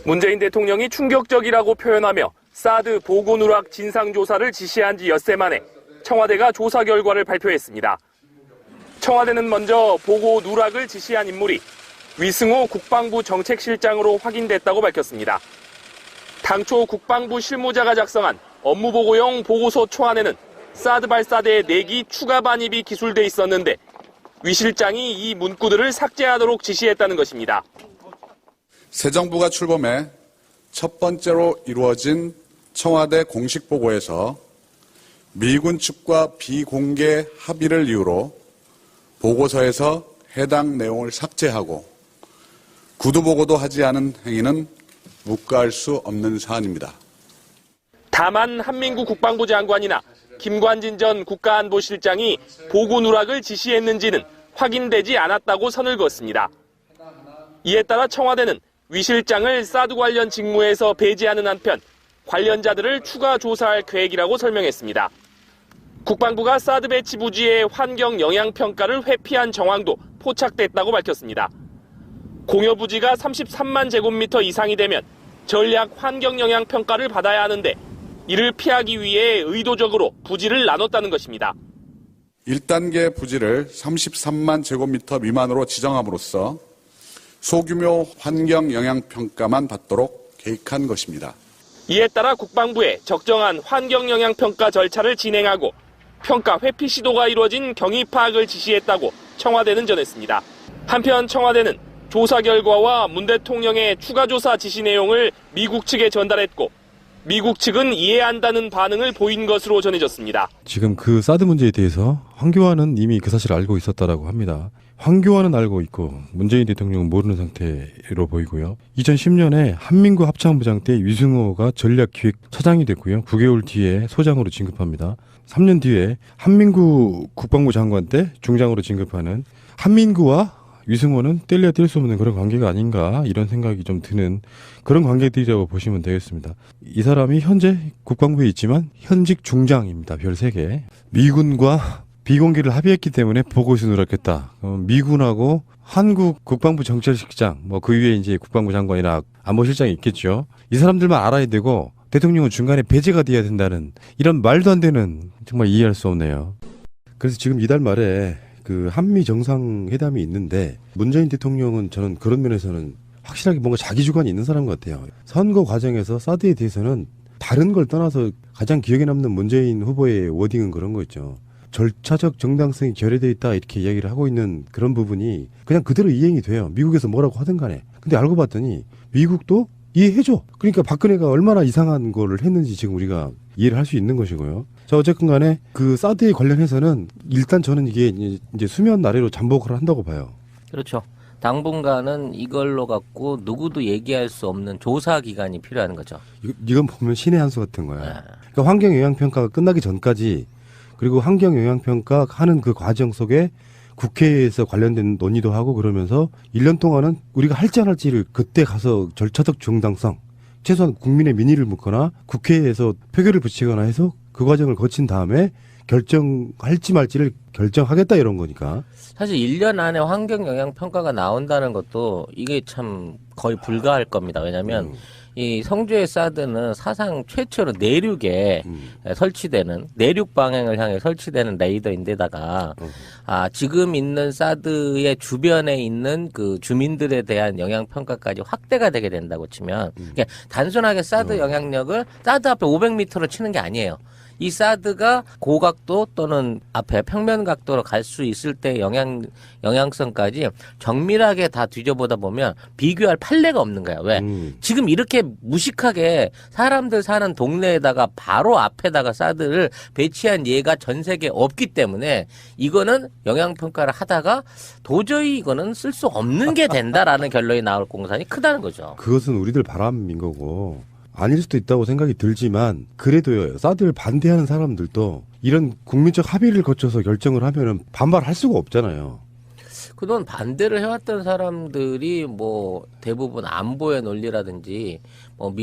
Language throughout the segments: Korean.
문재인 대통령이 충격적이라고 표현하며 사드 보고 누락 진상조사를 지시한 지 엿새 만에 청와대가 조사 결과를 발표했습니다. 청와대는 먼저 보고 누락을 지시한 인물이 위승호 국방부 정책실장으로 확인됐다고 밝혔습니다. 당초 국방부 실무자가 작성한 업무보고용 보고서 초안에는 사드 발사대 4기 추가 반입이 기술돼 있었는데 위 실장이 이 문구들을 삭제하도록 지시했다는 것입니다. 새 정부가 출범해 첫 번째로 이루어진 청와대 공식 보고에서 미군 측과 비공개 합의를 이유로 보고서에서 해당 내용을 삭제하고 구두보고도 하지 않은 행위는 묵과할 수 없는 사안입니다. 다만 한민구 국방부 장관이나 김관진 전 국가안보실장이 보고 누락을 지시했는지는 확인되지 않았다고 선을 그었습니다. 이에 따라 청와대는 위 실장을 사드 관련 직무에서 배제하는 한편 관련자들을 추가 조사할 계획이라고 설명했습니다. 국방부가 사드 배치 부지의 환경 영향 평가를 회피한 정황도 포착됐다고 밝혔습니다. 공여 부지가 33만 제곱미터 이상이 되면 전략 환경 영향 평가를 받아야 하는데 이를 피하기 위해 의도적으로 부지를 나눴다는 것입니다. 1단계 부지를 33만 제곱미터 미만으로 지정함으로써 소규모 환경 영향 평가만 받도록 계획한 것입니다. 이에 따라 국방부에 적정한 환경 영향 평가 절차를 진행하고 평가 회피 시도가 이루어진 경위 파악을 지시했다고 청와대는 전했습니다. 한편 청와대는 조사 결과와 문 대통령의 추가 조사 지시 내용을 미국 측에 전달했고 미국 측은 이해한다는 반응을 보인 것으로 전해졌습니다. 지금 그 사드 문제에 대해서 황교안은 이미 그 사실을 알고 있었다라고 합니다. 황교안은 알고 있고 문재인 대통령은 모르는 상태로 보이고요. 2010년에 한민구 합참부장 때 위승호가 전략기획처장이 됐고요. 9개월 뒤에 소장으로 진급합니다. 3년 뒤에 한민구 국방부 장관 때 중장으로 진급하는 한민구와 위승호는 뗄래야 뗄 수 없는 그런 관계가 아닌가 이런 생각이 좀 드는 그런 관계들이라고 보시면 되겠습니다. 이 사람이 현재 국방부에 있지만 현직 중장입니다. 별 3개. 미군과 비공개를 합의했기 때문에 보고서 누락했다. 미군하고 한국 국방부 정책실장, 그 위에 이제 국방부 장관이나 안보실장이 있겠죠. 이 사람들만 알아야 되고 대통령은 중간에 배제가 돼야 된다는 이런 말도 안 되는 정말 이해할 수 없네요. 그래서 지금 이달 말에 그 한미 정상회담이 있는데 문재인 대통령은 저는 그런 면에서는 확실하게 뭔가 자기 주관이 있는 사람 같아요. 선거 과정에서 사드에 대해서는 다른 걸 떠나서 가장 기억에 남는 문재인 후보의 워딩은 그런 거 있죠. 절차적 정당성이 결여되어 있다 이렇게 이야기를 하고 있는 그런 부분이 그냥 그대로 이행이 돼요. 미국에서 뭐라고 하든 간에. 근데 알고 봤더니 미국도 이해해줘. 그러니까 박근혜가 얼마나 이상한 거를 했는지 지금 우리가 이해를 할 수 있는 것이고요. 자, 어쨌든 간에 그 사드에 관련해서는 일단 저는 이게 이제 수면 아래로 잠복을 한다고 봐요. 그렇죠. 당분간은 이걸로 갖고 누구도 얘기할 수 없는 조사 기간이 필요한 거죠. 이건 보면 신의 한 수 같은 거야. 그러니까 환경영향평가가 끝나기 전까지 그리고 환경영향평가 하는 그 과정 속에 국회에서 관련된 논의도 하고 그러면서 1년 동안은 우리가 할지 안 할지를 그때 가서 절차적 정당성 최소한 국민의 민의를 묻거나 국회에서 표결을 붙이거나 해서 그 과정을 거친 다음에 결정할지 말지를 결정하겠다 이런 거니까. 사실 1년 안에 환경영향평가가 나온다는 것도 이게 참 거의 불가할 겁니다. 왜냐하면 이 성주의 사드는 사상 최초로 내륙에 설치되는 내륙 방향을 향해 설치되는 레이더인데다가 지금 있는 사드의 주변에 있는 그 주민들에 대한 영향 평가까지 확대가 되게 된다고 치면 그러니까 단순하게 사드 영향력을 사드 앞에 500m로 치는 게 아니에요. 이 사드가 고각도 또는 앞에 평면 각도로 갈 수 있을 때 영향성까지 정밀하게 다 뒤져보다 보면 비교할 판례가 없는 거야. 왜? 지금 이렇게 무식하게 사람들 사는 동네에다가 바로 앞에다가 사드를 배치한 예가 전 세계에 없기 때문에 이거는 영향평가를 하다가 도저히 이거는 쓸 수 없는 게 된다라는 결론이 나올 공산이 크다는 거죠. 그것은 우리들 바람인 거고. 아닐 수도 있다고 생각이 들지만 그래도요. 사드를 반대하는 사람들도 이런 국민적 합의를 거쳐서 결정을 하면은 반발할 수가 없잖아요. 그동안 반대를 해왔던 사람들이 뭐 대부분 안보의 논리라든지 뭐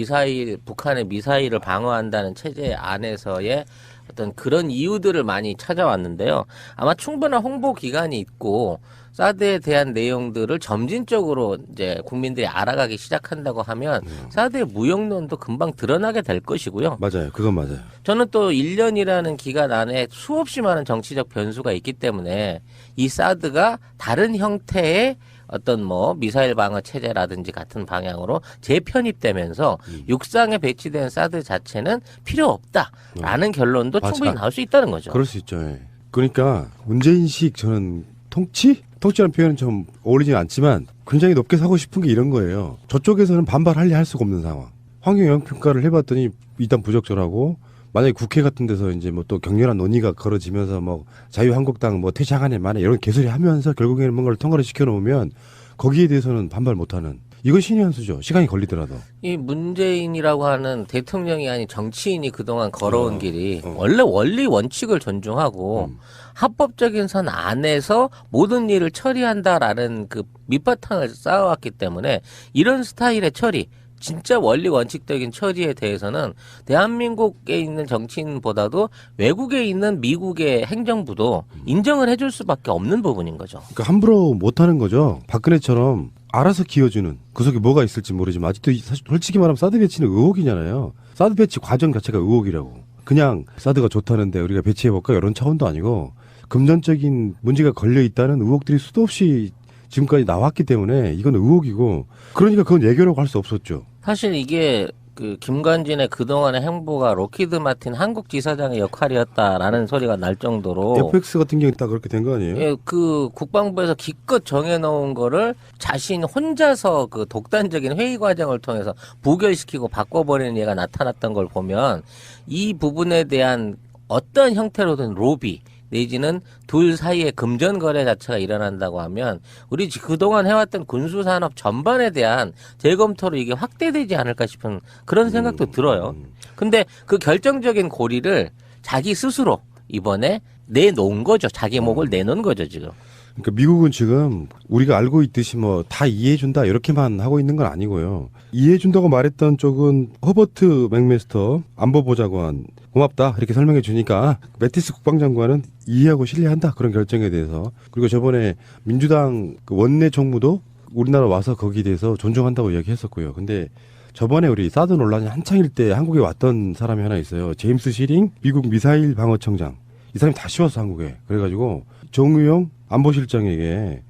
북한의 미사일을 방어한다는 체제 안에서의 어떤 그런 이유들을 많이 찾아왔는데요. 아마 충분한 홍보 기간이 있고 사드에 대한 내용들을 점진적으로 이제 국민들이 알아가기 시작한다고 하면 사드의 무용론도 금방 드러나게 될 것이고요. 맞아요. 그건 맞아요. 저는 또 1년이라는 기간 안에 수없이 많은 정치적 변수가 있기 때문에 이 사드가 다른 형태의 어떤 뭐 미사일 방어 체제라든지 같은 방향으로 재편입되면서 육상에 배치된 사드 자체는 필요 없다라는 결론도 맞아. 충분히 나올 수 있다는 거죠. 그럴 수 있죠. 예. 그러니까 문재인식 저는 통치라는 표현은 좀 어울리진 않지만 굉장히 높게 사고 싶은 게 이런 거예요. 저쪽에서는 반발하려 할 수가 없는 상황. 환경영향평가를 해봤더니 일단 부적절하고 만약에 국회 같은 데서 이제 뭐 또 격렬한 논의가 걸어지면서 뭐 자유한국당 뭐 퇴장하네 마네 이런 개소리 하면서 결국에는 뭔가를 통과를 시켜놓으면 거기에 대해서는 반발 못하는 이건 신의 한 수죠. 시간이 걸리더라도. 이 문재인이라고 하는 대통령이 아닌 정치인이 그동안 걸어온 길이 원래 원리 원칙을 존중하고 합법적인 선 안에서 모든 일을 처리한다라는 그 밑바탕을 쌓아왔기 때문에 이런 스타일의 처리 진짜 원리 원칙적인 처리에 대해서는 대한민국에 있는 정치인보다도 외국에 있는 미국의 행정부도 인정을 해줄 수밖에 없는 부분인 거죠. 그러니까 함부로 못하는 거죠. 박근혜처럼 알아서 키워주는 그 속에 뭐가 있을지 모르지만 아직도 사실 솔직히 말하면 사드 배치는 의혹이잖아요. 사드 배치 과정 자체가 의혹이라고. 그냥 사드가 좋다는데 우리가 배치해볼까 이런 차원도 아니고 금전적인 문제가 걸려있다는 의혹들이 수도 없이 지금까지 나왔기 때문에 이건 의혹이고 그러니까 그건 예결하고 할 수 없었죠. 사실 이게 그 김관진의 그동안의 행보가 로키드 마틴 한국 지사장의 역할이었다라는 소리가 날 정도로 FX 같은 경우는 다 그렇게 된 거 아니에요? 예, 그 국방부에서 기껏 정해놓은 거를 자신 혼자서 그 독단적인 회의 과정을 통해서 부결시키고 바꿔버리는 예가 나타났던 걸 보면 이 부분에 대한 어떤 형태로든 로비 내지는 둘 사이의 금전 거래 자체가 일어난다고 하면 우리 그동안 해왔던 군수산업 전반에 대한 재검토로 이게 확대되지 않을까 싶은 그런 생각도 들어요. 근데 그 결정적인 고리를 자기 스스로 이번에 내놓은 거죠. 자기 목을 내놓은 거죠, 지금. 그러니까 미국은 지금 우리가 알고 있듯이 뭐 다 이해해준다 이렇게만 하고 있는 건 아니고요. 이해해준다고 말했던 쪽은 허버트 맥메스터 안보보좌관 고맙다 이렇게 설명해 주니까 매티스 국방장관은 이해하고 신뢰한다 그런 결정에 대해서 그리고 저번에 민주당 그 원내 총무도 우리나라 와서 거기에 대해서 존중한다고 이야기했었고요. 근데 저번에 우리 사드 논란이 한창일 때 한국에 왔던 사람이 하나 있어요. 제임스 시링 미국 미사일 방어청장 이 사람이 다시 왔어 한국에. 그래가지고 정의용 안보실장에게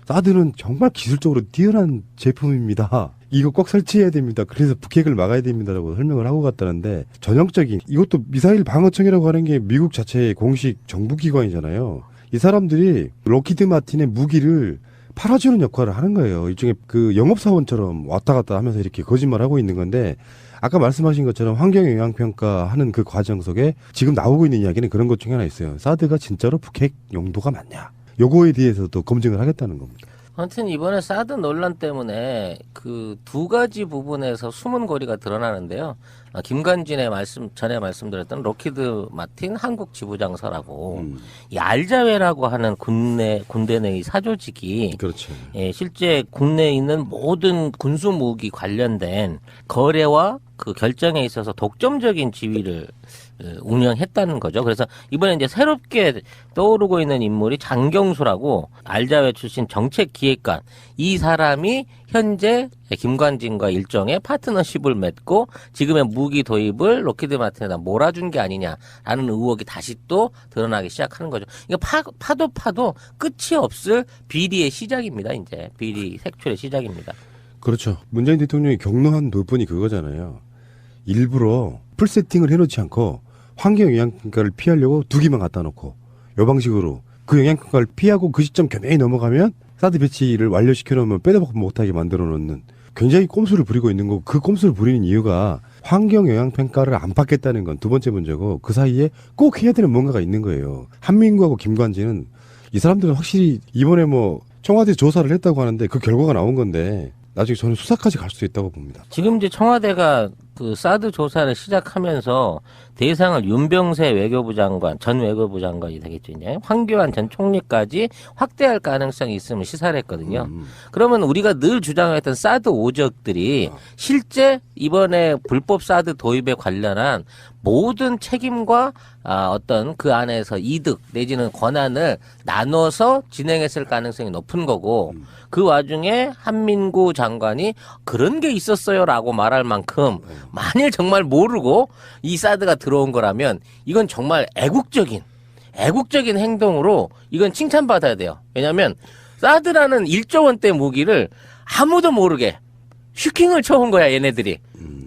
사드는 정말 기술적으로 뛰어난 제품입니다. 이거 꼭 설치해야 됩니다. 그래서 북핵을 막아야 됩니다라고 설명을 하고 갔다는데 전형적인 이것도 미사일 방어청이라고 하는 게 미국 자체의 공식 정부기관이잖아요. 이 사람들이 로키드 마틴의 무기를 팔아주는 역할을 하는 거예요. 일종의 그 영업사원처럼 왔다 갔다 하면서 이렇게 거짓말하고 있는 건데 아까 말씀하신 것처럼 환경영향평가하는 그 과정 속에 지금 나오고 있는 이야기는 그런 것 중에 하나 있어요. 사드가 진짜로 북핵 용도가 맞냐. 요거에 대해서도 검증을 하겠다는 겁니다. 아무튼 이번에 사드 논란 때문에 그 두 가지 부분에서 숨은 고리가 드러나는데요. 김관진의 전에 말씀드렸던 로키드 마틴 한국 지부장서라고 이 알자웨라고 하는 군대 내의 사조직이 그렇죠. 예, 실제 국내에 있는 모든 군수 무기 관련된 거래와 그 결정에 있어서 독점적인 지위를 운영했다는 거죠. 그래서 이번에 이제 새롭게 떠오르고 있는 인물이 장경수라고 알자웨 출신 정책기획관 이 사람이 현재 김관진과 일종의 파트너십을 맺고 지금의 무기 도입을 로키드 마틴에다 몰아준 게 아니냐라는 의혹이 다시 또 드러나기 시작하는 거죠. 이거 파도 끝이 없을 비리의 시작입니다. 이제 비리 색출의 시작입니다. 그렇죠. 문재인 대통령이 격노한 부분이 그거잖아요. 일부러 풀세팅을 해놓지 않고 환경영향평가를 피하려고 두 개만 갖다 놓고 이 방식으로 그 영향평가를 피하고 그 시점 교묘히 넘어가면 사드 배치를 완료시켜 놓으면 빼도 박도 못하게 만들어 놓는 굉장히 꼼수를 부리고 있는 거고 그 꼼수를 부리는 이유가 환경영향평가를 안 받겠다는 건 두 번째 문제고 그 사이에 꼭 해야 되는 뭔가가 있는 거예요. 한민구하고 김관진은 이 사람들은 확실히 이번에 뭐 청와대 조사를 했다고 하는데 그 결과가 나온 건데 나중에 저는 수사까지 갈 수 있다고 봅니다. 지금 이제 청와대가 그 사드 조사를 시작하면서 대상을 윤병세 외교부 장관, 전 외교부 장관이 되겠죠. 이제 황교안 전 총리까지 확대할 가능성이 있음을 시사를 했거든요. 그러면 우리가 늘 주장했던 사드 오적들이 실제 이번에 불법 사드 도입에 관련한 모든 책임과 어떤 그 안에서 이득 내지는 권한을 나눠서 진행했을 가능성이 높은 거고 그 와중에 한민구 장관이 그런 게 있었어요라고 말할 만큼 만일 정말 모르고 이 사드가 들어온 거라면 이건 정말 애국적인 행동으로 이건 칭찬받아야 돼요. 왜냐하면 사드라는 1조 원대 무기를 아무도 모르게 슈킹을 쳐온 거야 얘네들이.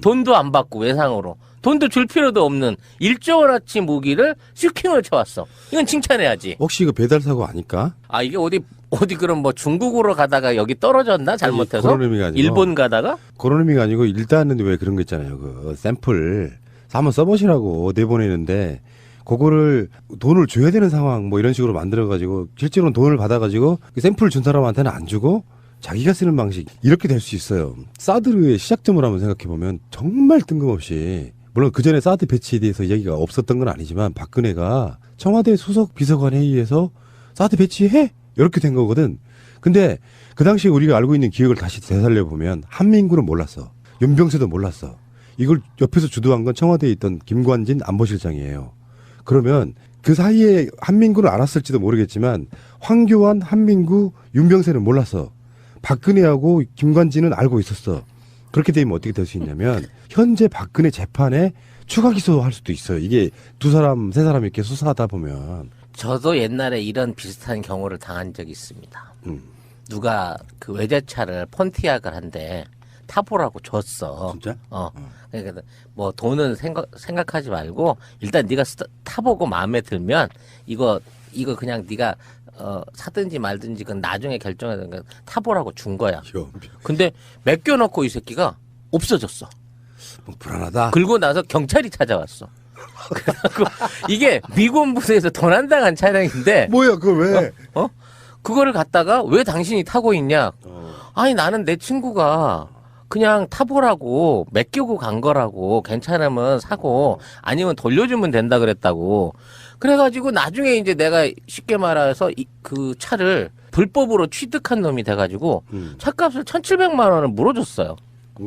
돈도 안 받고 외상으로. 돈도 줄 필요도 없는 1조 원어치 무기를 슈킹을 쳐왔어. 이건 칭찬해야지. 혹시 이거 배달 사고 아닐까? 아 이게 어디 그럼 뭐 중국으로 가다가 여기 떨어졌나 잘못해서? 그런 의미가 아니고. 일본 가다가? 그런 의미가 아니고 일단은 왜 그런 거 있잖아요. 그 샘플 한번 써보시라고 내보내는데 그거를 돈을 줘야 되는 상황 뭐 이런 식으로 만들어가지고 실제로는 돈을 받아가지고 샘플을 준 사람한테는 안 주고 자기가 쓰는 방식 이렇게 될 수 있어요. 사드의 시작점을 한번 생각해보면 정말 뜬금없이 물론 그전에 사드 배치에 대해서 이야기가 없었던 건 아니지만 박근혜가 청와대 수석 비서관 회의에서 사드 배치해? 이렇게 된 거거든. 근데 그 당시에 우리가 알고 있는 기억을 다시 되살려보면 한민구는 몰랐어. 윤병세도 몰랐어. 이걸 옆에서 주도한 건 청와대에 있던 김관진 안보실장이에요. 그러면 그 사이에 한민구는 알았을지도 모르겠지만 황교안, 한민구, 윤병세는 몰랐어. 박근혜하고 김관진은 알고 있었어. 그렇게 되면 어떻게 될 수 있냐면 현재 박근혜 재판에 추가 기소할 수도 있어요. 이게 두 사람, 세 사람 이렇게 수사하다 보면. 저도 옛날에 이런 비슷한 경우를 당한 적이 있습니다. 누가 그 외제차를 폰티악을 한데 타보라고 줬어. 진짜? 그러니까 뭐 돈은 생각하지 말고 일단 네가 타보고 마음에 들면 이거 그냥 네가 사든지 말든지 그건 나중에 결정해야 되는 거야. 타보라고 준 거야. 근데 맡겨놓고 이 새끼가 없어졌어. 뭐 불안하다. 그리고 나서 경찰이 찾아왔어. 그래갖고 이게 미군 부대에서 도난당한 차량인데 뭐야 그걸 왜? 그거를 갖다가 왜 당신이 타고 있냐? 아니 나는 내 친구가 그냥 타보라고 맡기고 간 거라고 괜찮으면 사고 아니면 돌려주면 된다 그랬다고. 그래가지고 나중에 이제 내가 쉽게 말해서 그 차를 불법으로 취득한 놈이 돼가지고 차값을 1,700만 원을 물어줬어요.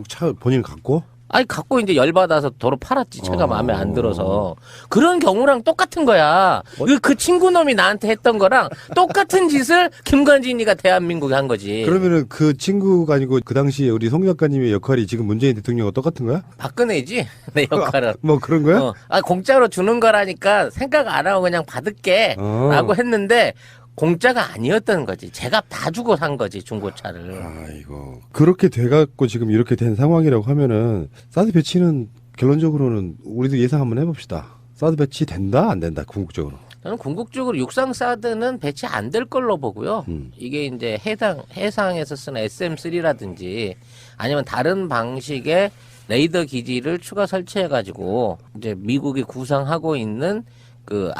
차 본인 갖고? 아니 갖고 이제 열받아서 도로 팔았지. 차가 마음에 안 들어서. 그런 경우랑 똑같은 거야. 그 친구 놈이 나한테 했던 거랑 똑같은 짓을 김관진이가 대한민국에 한 거지. 그러면은 그 친구가 아니고 그 당시에 우리 송 작가님의 역할이 지금 문재인 대통령과 똑같은 거야? 박근혜지 내 역할은. 뭐 그런 거야? 공짜로 주는 거라니까 생각 안 하고 그냥 받을게 라고 했는데 공짜가 아니었던 거지. 제가 다 주고 산 거지, 중고차를. 아이고. 그렇게 돼갖고 지금 이렇게 된 상황이라고 하면은, 사드 배치는 결론적으로는 우리도 예상 한번 해봅시다. 사드 배치 된다, 안 된다, 궁극적으로? 저는 궁극적으로 육상 사드는 배치 안 될 걸로 보고요. 이게 이제 해상에서 쓰는 SM3라든지 아니면 다른 방식의 레이더 기지를 추가 설치해가지고 이제 미국이 구상하고 있는 그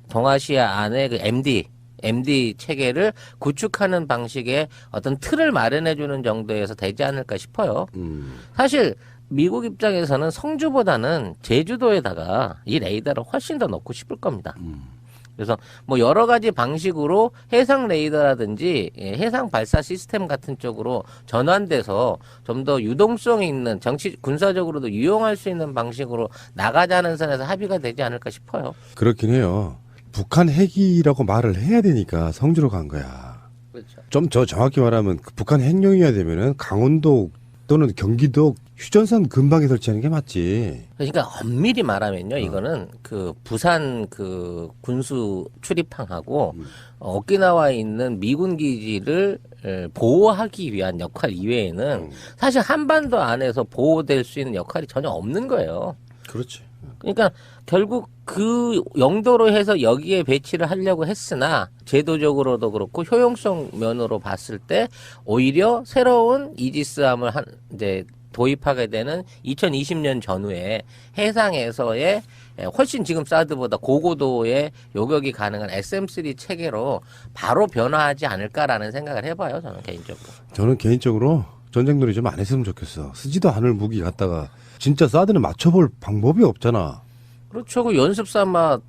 동아시아 안에 그 MD 체계를 구축하는 방식의 어떤 틀을 마련해주는 정도에서 되지 않을까 싶어요. 사실 미국 입장에서는 성주보다는 제주도에다가 이 레이더를 훨씬 더 넣고 싶을 겁니다. 그래서 뭐 여러 가지 방식으로 해상 레이더라든지 해상 발사 시스템 같은 쪽으로 전환돼서 좀 더 유동성이 있는 군사적으로도 유용할 수 있는 방식으로 나가자는 선에서 합의가 되지 않을까 싶어요. 그렇긴 해요. 북한 핵이라고 말을 해야 되니까 성주로 간 거야. 그렇죠. 좀 더 정확히 말하면 북한 핵용이어야 되면은 강원도 또는 경기도 휴전선 근방에 설치하는 게 맞지. 그러니까 엄밀히 말하면요, 이거는 그 부산 그 군수 출입항하고 오키나와에 있는 미군 기지를 보호하기 위한 역할 이외에는 사실 한반도 안에서 보호될 수 있는 역할이 전혀 없는 거예요. 그렇지. 그러니까 결국 그 용도로 해서 여기에 배치를 하려고 했으나 제도적으로도 그렇고 효용성 면으로 봤을 때 오히려 새로운 이지스함을 이제 도입하게 되는 2020년 전후에 해상에서의 훨씬 지금 사드보다 고고도의 요격이 가능한 SM3 체계로 바로 변화하지 않을까라는 생각을 해봐요. 저는 개인적으로 전쟁놀이 좀 안 했으면 좋겠어. 쓰지도 않을 무기 갖다가 진짜 사드는 맞춰볼 방법이 없잖아. 그렇죠. 그 연습 삼아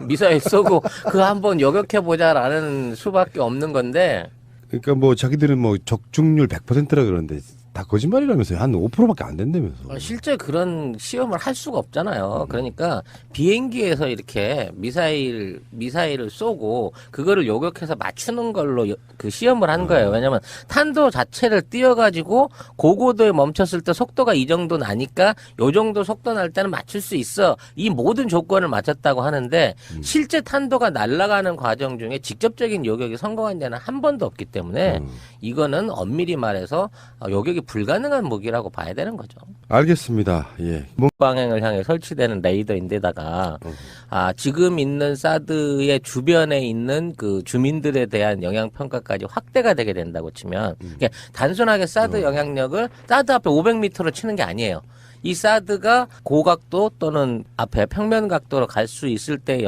미사일 쏘고 그거 한번 요격해보자라는 수밖에 없는 건데. 그러니까 뭐 자기들은 뭐 적중률 100%라 그러는데 다 거짓말이라면서요. 한 5%밖에 안 된다면서. 실제 그런 시험을 할 수가 없잖아요. 그러니까 비행기에서 이렇게 미사일을 쏘고 그거를 요격해서 맞추는 걸로 그 시험을 한 거예요. 왜냐면 탄도 자체를 띄워가지고 고고도에 멈췄을 때 속도가 이 정도 나니까 요 정도 속도 날 때는 맞출 수 있어. 이 모든 조건을 맞췄다고 하는데 실제 탄도가 날아가는 과정 중에 직접적인 요격이 성공한 데는 한 번도 없기 때문에 이거는 엄밀히 말해서 요격이 불가능한 무기라고 봐야 되는 거죠. 알겠습니다. 예. 방향을 향해 설치되는 레이더인데다가 지금 있는 사드의 주변에 있는 그 주민들에 대한 영향 평가까지 확대가 되게 된다고 치면 그러니까 단순하게 사드 영향력을 사드 앞에 500m로 치는 게 아니에요. 이 사드가 고각도 또는 앞에 평면 각도로 갈 수 있을 때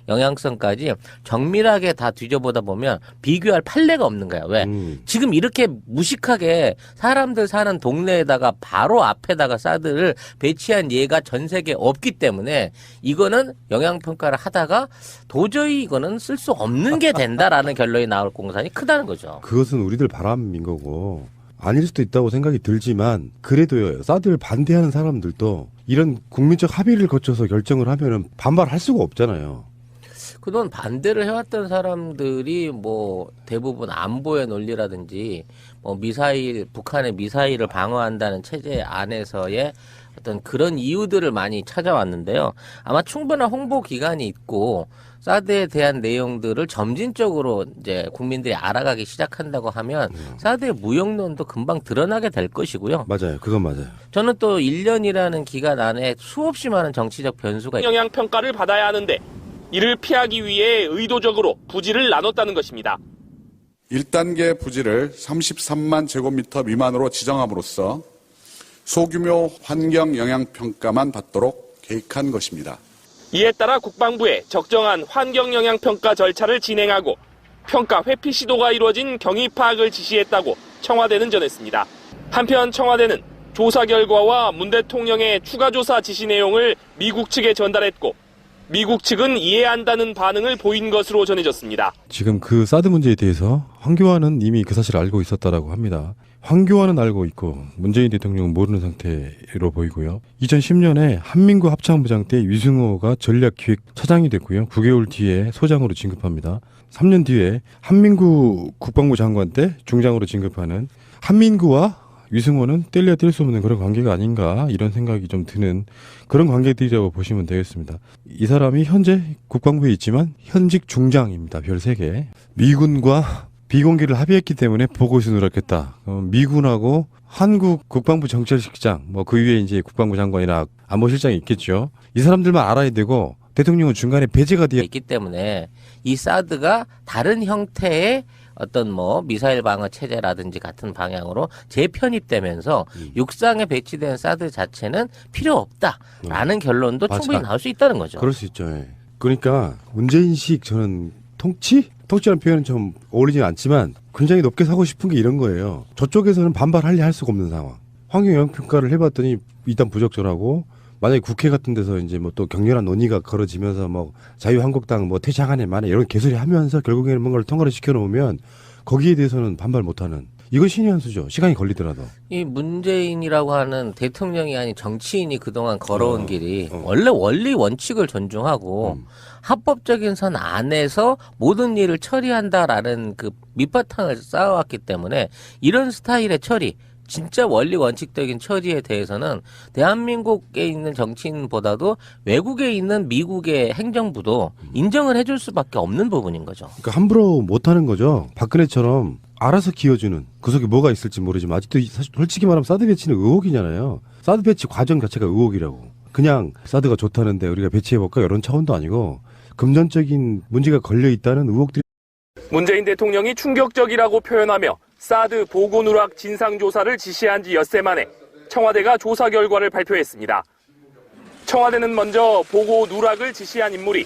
영향성까지 정밀하게 다 뒤져보다 보면 비교할 판례가 없는 거야. 왜? 지금 이렇게 무식하게 사람들 사는 동네에다가 바로 앞에다가 사드를 배치한 예가 전 세계에 없기 때문에 이거는 영향평가를 하다가 도저히 이거는 쓸 수 없는 게 된다라는 결론이 나올 공산이 크다는 거죠. 그것은 우리들 바람인 거고 아닐 수도 있다고 생각이 들지만 그래도요. 사드를 반대하는 사람들도 이런 국민적 합의를 거쳐서 결정을 하면은 반발할 수가 없잖아요. 그동안 반대를 해왔던 사람들이 뭐 대부분 안보의 논리라든지 뭐 북한의 미사일을 방어한다는 체제 안에서의 어떤 그런 이유들을 많이 찾아왔는데요. 아마 충분한 홍보 기간이 있고 사드에 대한 내용들을 점진적으로 이제 국민들이 알아가기 시작한다고 하면 사드의 무용론도 금방 드러나게 될 것이고요. 맞아요. 그건 맞아요. 저는 또 1년이라는 기간 안에 수없이 많은 정치적 변수가 영향 평가를 받아야 하는데 이를 피하기 위해 의도적으로 부지를 나눴다는 것입니다. 1단계 부지를 33만 제곱미터 미만으로 지정함으로써 소규모 환경 영향 평가만 받도록 계획한 것입니다. 이에 따라 국방부에 적정한 환경 영향 평가 절차를 진행하고 평가 회피 시도가 이루어진 경위 파악을 지시했다고 청와대는 전했습니다. 한편 청와대는 조사 결과와 문 대통령의 추가 조사 지시 내용을 미국 측에 전달했고 미국 측은 이해한다는 반응을 보인 것으로 전해졌습니다. 지금 그 사드 문제에 대해서 황교안은 이미 그 사실을 알고 있었다라고 합니다. 황교안은 알고 있고 문재인 대통령은 모르는 상태로 보이고요. 2010년에 한민구 합참부장 때 유승호가 전략기획차장이 됐고요. 9개월 뒤에 소장으로 진급합니다. 3년 뒤에 한민구 국방부 장관 때 중장으로 진급하는 한민구와 유승호는 뗄래야 뗄 수 없는 그런 관계가 아닌가 이런 생각이 좀 드는 그런 관계들이라고 보시면 되겠습니다. 이 사람이 현재 국방부에 있지만 현직 중장입니다. 별 3개. 미군과 비공개를 합의했기 때문에 보고서 누락했다. 미군하고 한국 국방부 정찰실장, 뭐 그 위에 이제 국방부 장관이나 안보실장이 있겠죠. 이 사람들만 알아야 되고 대통령은 중간에 배제가 되어 있기 때문에 이 사드가 다른 형태의 어떤 뭐 미사일 방어 체제라든지 같은 방향으로 재편입되면서 육상에 배치된 사드 자체는 필요 없다라는 결론도 맞아. 충분히 나올 수 있다는 거죠. 그럴 수 있죠. 예. 그러니까 문재인식 저는 통치라는 표현은 좀 어울리진 않지만 굉장히 높게 사고 싶은 게 이런 거예요. 저쪽에서는 반발하려 할 수가 없는 상황. 환경 영향 평가를 해봤더니 일단 부적절하고 만약에 국회 같은 데서 이제 뭐 또 격렬한 논의가 걸어지면서 뭐 자유한국당 뭐 퇴장하네 마네 이런 개소리 하면서 결국에는 뭔가를 통과를 시켜놓으면 거기에 대해서는 반발 못하는 이건 신의 한 수죠. 시간이 걸리더라도. 이 문재인이라고 하는 대통령이 아닌 정치인이 그동안 걸어온 길이 원래 원리 원칙을 존중하고 합법적인 선 안에서 모든 일을 처리한다라는 그 밑바탕을 쌓아왔기 때문에 이런 스타일의 처리 진짜 원리 원칙적인 처리에 대해서는 대한민국에 있는 정치인보다도 외국에 있는 미국의 행정부도 인정을 해줄 수밖에 없는 부분인 거죠. 그러니까 함부로 못하는 거죠. 박근혜처럼 알아서 기어주는 그 속에 뭐가 있을지 모르지만 아직도 사실 솔직히 말하면 사드 배치는 의혹이잖아요. 사드 배치 과정 자체가 의혹이라고. 그냥 사드가 좋다는데 우리가 배치해볼까 이런 차원도 아니고 금전적인 문제가 걸려있다는 의혹들이. 문재인 대통령이 충격적이라고 표현하며 사드 보고 누락 진상조사를 지시한 지 엿새 만에 청와대가 조사 결과를 발표했습니다. 청와대는 먼저 보고 누락을 지시한 인물이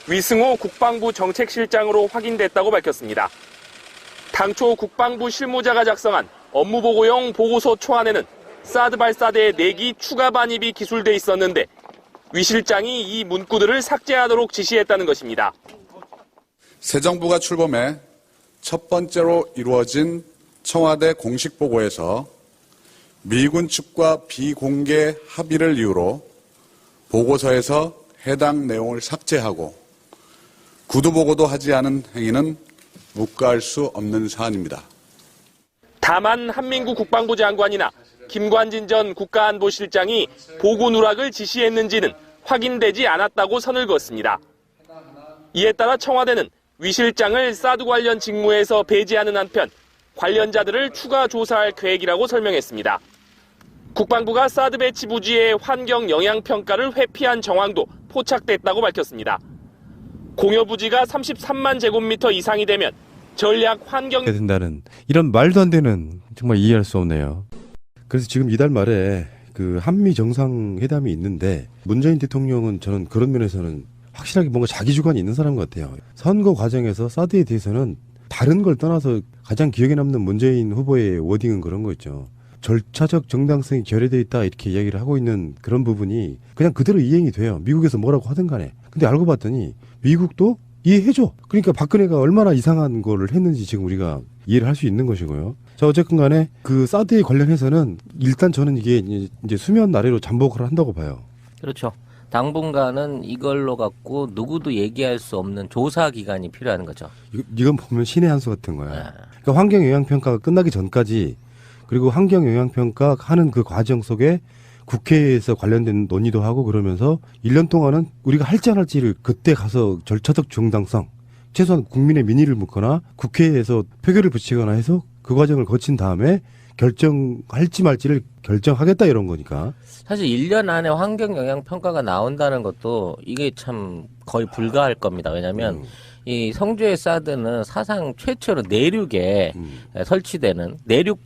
위승호 국방부 정책실장으로 확인됐다고 밝혔습니다. 당초 국방부 실무자가 작성한 업무보고용 보고서 초안에는 사드 발사대 4기 추가 반입이 기술돼 있었는데 위 실장이 이 문구들을 삭제하도록 지시했다는 것입니다. 새 정부가 출범해 첫 번째로 이루어진 청와대 공식 보고에서 미군 측과 비공개 합의를 이유로 보고서에서 해당 내용을 삭제하고 구두보고도 하지 않은 행위는 묵과할 수 없는 사안입니다. 다만 한민구 국방부 장관이나 김관진 전 국가안보실장이 보고 누락을 지시했는지는 확인되지 않았다고 선을 그었습니다. 이에 따라 청와대는 위 실장을 사드 관련 직무에서 배제하는 한편 관련자들을 추가 조사할 계획이라고 설명했습니다. 국방부가 사드 배치 부지의 환경 영향 평가를 회피한 정황도 포착됐다고 밝혔습니다. 공여 부지가 33만 제곱미터 이상이 되면 전략 환경 된다는 이런 말도 안 되는 정말 이해할 수 없네요. 그래서 지금 이달 말에 그 한미 정상회담이 있는데 문재인 대통령은 저는 그런 면에서는 확실하게 뭔가 자기 주관이 있는 사람 같아요. 선거 과정에서 사드에 대해서는 다른 걸 떠나서 가장 기억에 남는 문재인 후보의 워딩은 그런 거 있죠. 절차적 정당성이 결여되어 있다 이렇게 이야기를 하고 있는 그런 부분이 그냥 그대로 이행이 돼요. 미국에서 뭐라고 하든 간에. 근데 알고 봤더니 미국도 이해해줘. 그러니까 박근혜가 얼마나 이상한 거를 했는지 지금 우리가 이해를 할 수 있는 것이고요. 자, 어쨌든 간에 그 사드에 관련해서는 일단 저는 이게 이제 수면 아래로 잠복을 한다고 봐요. 그렇죠. 당분간은 이걸로 갖고 누구도 얘기할 수 없는 조사 기간이 필요한 거죠. 이건 보면 신의 한 수 같은 거야. 그러니까 환경영향평가가 끝나기 전까지 그리고 환경영향평가 하는 그 과정 속에 국회에서 관련된 논의도 하고 그러면서 1년 동안은 우리가 할지 안 할지를 그때 가서 절차적 정당성, 최소한 국민의 민의를 묻거나 국회에서 표결을 붙이거나 해서 그 과정을 거친 다음에 결정할지 말지를 결정하겠다 이런 거니까. 사실 1년 안에 환경 영향 평가가 나온다는 것도 이게 참 거의 불가할 겁니다. 왜냐하면 이 성주의 사드는 사상 최초로 내륙에 설치되는 내륙